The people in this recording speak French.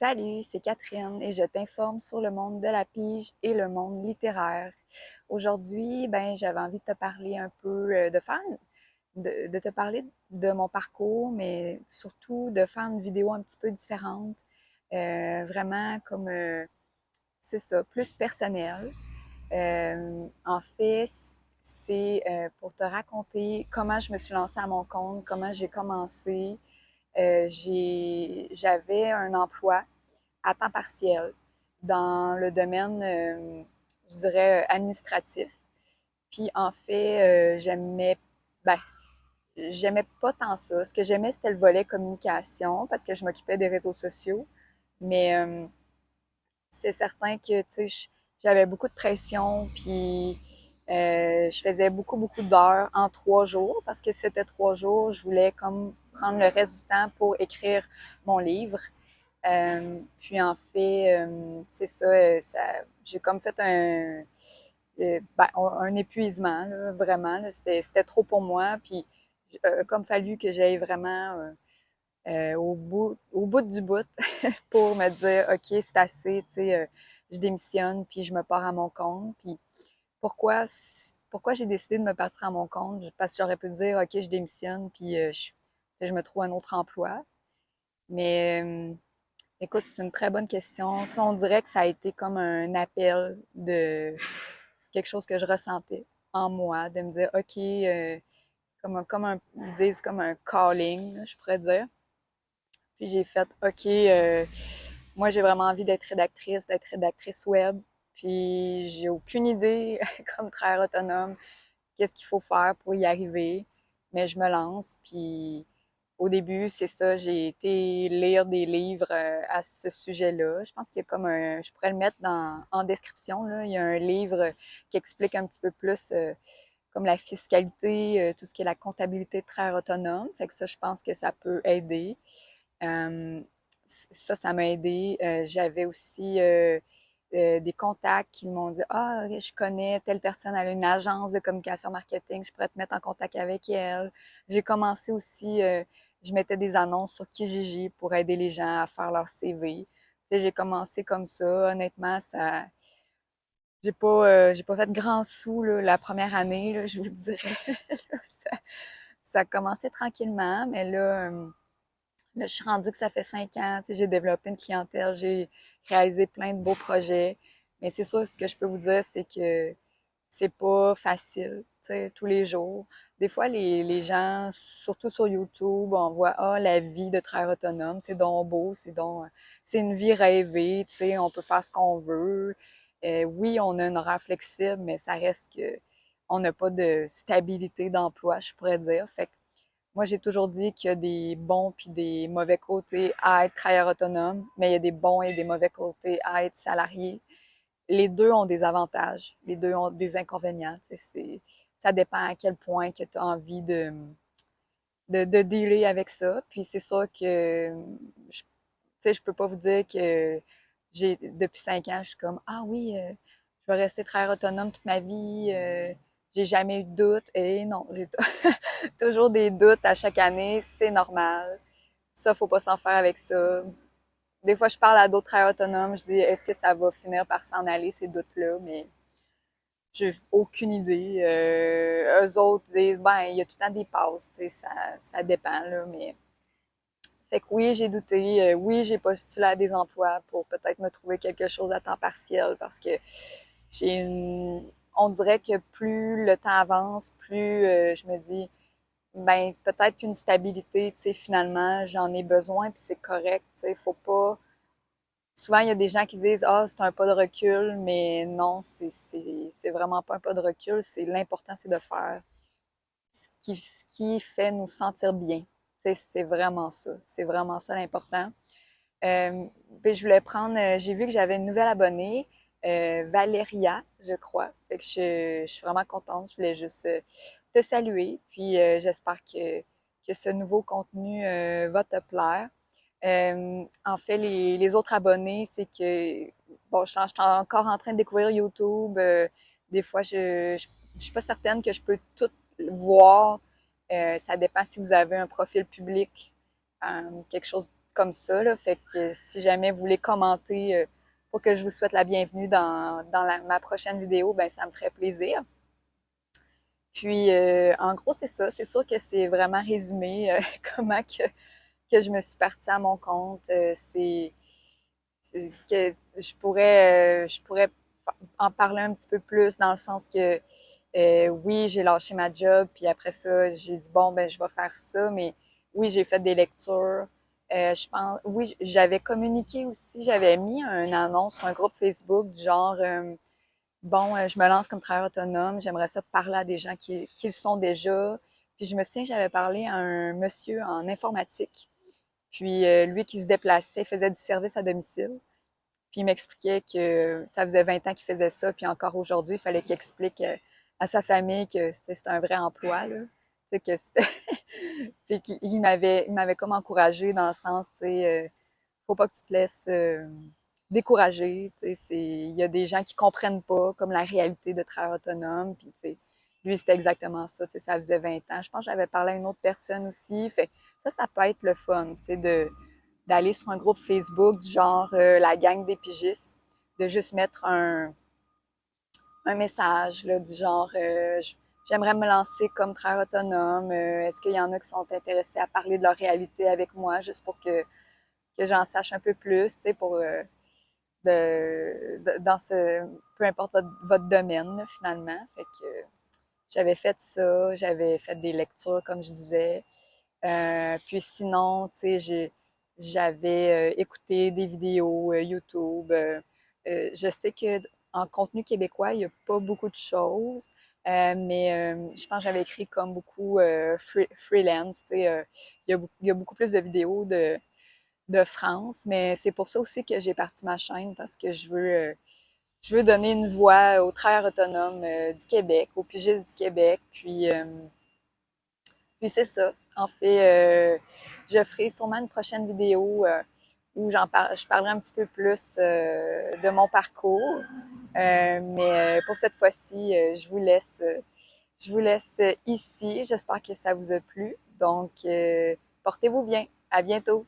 Salut, c'est Catherine et je t'informe sur le monde de la pige et le monde littéraire. Aujourd'hui, j'avais envie de te parler un peu de te parler de mon parcours, mais surtout de faire une vidéo un petit peu différente, vraiment comme, c'est ça, plus personnelle. En fait, c'est pour te raconter comment je me suis lancée à mon compte, comment j'ai commencé. J'avais un emploi à temps partiel dans le domaine, je dirais, administratif. Puis en fait, ben, j'aimais pas tant ça. Ce que j'aimais, c'était le volet communication parce que je m'occupais des réseaux sociaux. Mais c'est certain que, tu sais, j'avais beaucoup de pression, puis je faisais beaucoup d'heures en 3 jours parce que c'était 3 jours. Je voulais comme prendre le reste du temps pour écrire mon livre. Puis en fait, c'est ça, j'ai comme fait un épuisement, là, vraiment. Là, c'était trop pour moi. Puis comme fallu que j'aille vraiment au bout du bout pour me dire, OK, c'est assez, tu sais, je démissionne, puis je me pars à mon compte. Puis pourquoi j'ai décidé de me partir à mon compte? Parce que j'aurais pu dire, OK, je démissionne, puis tu sais, je me trouve un autre emploi. Mais écoute, c'est une très bonne question. Tu sais, on dirait que ça a été comme un appel de c'est quelque chose que je ressentais en moi, de me dire, OK, ils disent comme un calling, là, je pourrais dire. Puis j'ai fait, OK, moi j'ai vraiment envie d'être rédactrice web. Puis j'ai aucune idée, comme travailleur autonome, qu'est-ce qu'il faut faire pour y arriver. Mais je me lance, puis au début, c'est ça, j'ai été lire des livres à ce sujet-là. Je pense qu'il y a comme je pourrais le mettre en description, là. Il y a un livre qui explique un petit peu plus comme la fiscalité, tout ce qui est la comptabilité de travailleur autonome. Fait que ça, je pense que ça peut aider. Euh, ça m'a aidé. J'avais aussi des contacts qui m'ont dit, ah, je connais telle personne, elle a une agence de communication marketing, je pourrais te mettre en contact avec elle. J'ai commencé aussi, je mettais des annonces sur Kijiji pour aider les gens à faire leur CV. Tu sais, j'ai commencé comme ça. Honnêtement, j'ai pas fait grand sous là, la première année, là, je vous dirais. Ça a commencé tranquillement, mais là, je suis rendue que ça fait 5 ans, tu sais, j'ai développé une clientèle, j'ai réalisé plein de beaux projets. Mais c'est sûr, ce que je peux vous dire, c'est que c'est pas facile, tu sais, tous les jours. Des fois, les gens, surtout sur YouTube, on voit, ah, la vie de travailleur autonome, c'est donc beau, c'est une vie rêvée, tu sais, on peut faire ce qu'on veut. Oui, on a un horaire flexible, mais ça reste que on n'a pas de stabilité d'emploi, je pourrais dire. Fait que moi, j'ai toujours dit qu'il y a des bons puis des mauvais côtés à être travailleur autonome, mais il y a des bons et des mauvais côtés à être salarié. Les deux ont des avantages, les deux ont des inconvénients. Tu sais, ça dépend à quel point que tu as envie de dealer avec ça. Puis c'est sûr que tu sais, je peux pas vous dire que depuis 5 ans, je suis comme, ah oui, je vais rester travailleur autonome toute ma vie, j'ai jamais eu de doute. Et non, j'ai toujours des doutes à chaque année, c'est normal. Ça, faut pas s'en faire avec ça. Des fois, je parle à d'autres travailleurs autonomes, je dis, est-ce que ça va finir par s'en aller, ces doutes-là? Mais j'ai aucune idée. Eux autres disent, ben, il y a tout le temps des passes, tu sais, ça dépend, là, mais... Fait que oui, j'ai douté. Oui, j'ai postulé à des emplois pour peut-être me trouver quelque chose à temps partiel parce que on dirait que plus le temps avance, plus je me dis, ben peut-être qu'une stabilité, tu sais, finalement, j'en ai besoin puis c'est correct, tu sais, faut pas. Souvent, il y a des gens qui disent, ah, c'est un pas de recul, mais non, c'est vraiment pas un pas de recul. C'est l'important, c'est de faire ce qui fait nous sentir bien. Tu sais, c'est vraiment ça. C'est vraiment ça l'important. Puis je voulais prendre, j'ai vu que j'avais une nouvelle abonnée, Valéria, je crois. Fait que je suis vraiment contente. Je voulais juste te saluer. Puis j'espère que ce nouveau contenu va te plaire. En fait, les autres abonnés, c'est que, bon, je suis encore en train de découvrir YouTube. Des fois, je suis pas certaine que je peux tout voir. Ça dépend si vous avez un profil public, quelque chose comme ça, là. Fait que si jamais vous voulez commenter pour que je vous souhaite la bienvenue dans ma prochaine vidéo, ben ça me ferait plaisir. Puis, en gros, c'est ça. C'est sûr que c'est vraiment résumé comment que je me suis partie à mon compte. C'est que je pourrais en parler un petit peu plus dans le sens que oui, j'ai lâché ma job, puis après ça, j'ai dit bon, ben je vais faire ça, mais oui, j'ai fait des lectures. Je pense, oui, j'avais communiqué aussi, j'avais mis une annonce sur un groupe Facebook du genre bon, je me lance comme travailleur autonome, j'aimerais ça parler à des gens qui le sont déjà. Puis je me souviens que j'avais parlé à un monsieur en informatique, puis lui qui se déplaçait, faisait du service à domicile. Puis il m'expliquait que ça faisait 20 ans qu'il faisait ça, puis encore aujourd'hui, il fallait qu'il explique à sa famille que c'était un vrai emploi, là. Tu sais, que c'était... Puis il m'avait comme encouragé dans le sens, tu sais, faut pas que tu te laisses décourager, tu sais, il y a des gens qui comprennent pas comme la réalité de travail autonome, puis tu sais, lui, c'était exactement ça, tu sais, ça faisait 20 ans. Je pense que j'avais parlé à une autre personne aussi, fait que ça peut être le fun, tu sais, d'aller sur un groupe Facebook du genre la gang des pigistes, de juste mettre un message là, du genre j'aimerais me lancer comme travailleur autonome. Est-ce qu'il y en a qui sont intéressés à parler de leur réalité avec moi, juste pour que j'en sache un peu plus, tu sais, pour dans ce peu importe votre domaine là, finalement. Fait que j'avais fait ça, j'avais fait des lectures comme je disais. Puis sinon, tu sais, j'avais écouté des vidéos YouTube. Je sais que en contenu québécois, il n'y a pas beaucoup de choses, mais je pense que j'avais écrit comme beaucoup freelance. Tu sais, il y a beaucoup plus de vidéos de France, mais c'est pour ça aussi que j'ai parti ma chaîne parce que je veux donner une voix aux travailleurs autonomes du Québec, aux pigistes du Québec, puis c'est ça. En fait, je ferai sûrement une prochaine vidéo où je parlerai un petit peu plus de mon parcours. Mais pour cette fois-ci, je vous laisse ici. J'espère que ça vous a plu. Donc, portez-vous bien. À bientôt.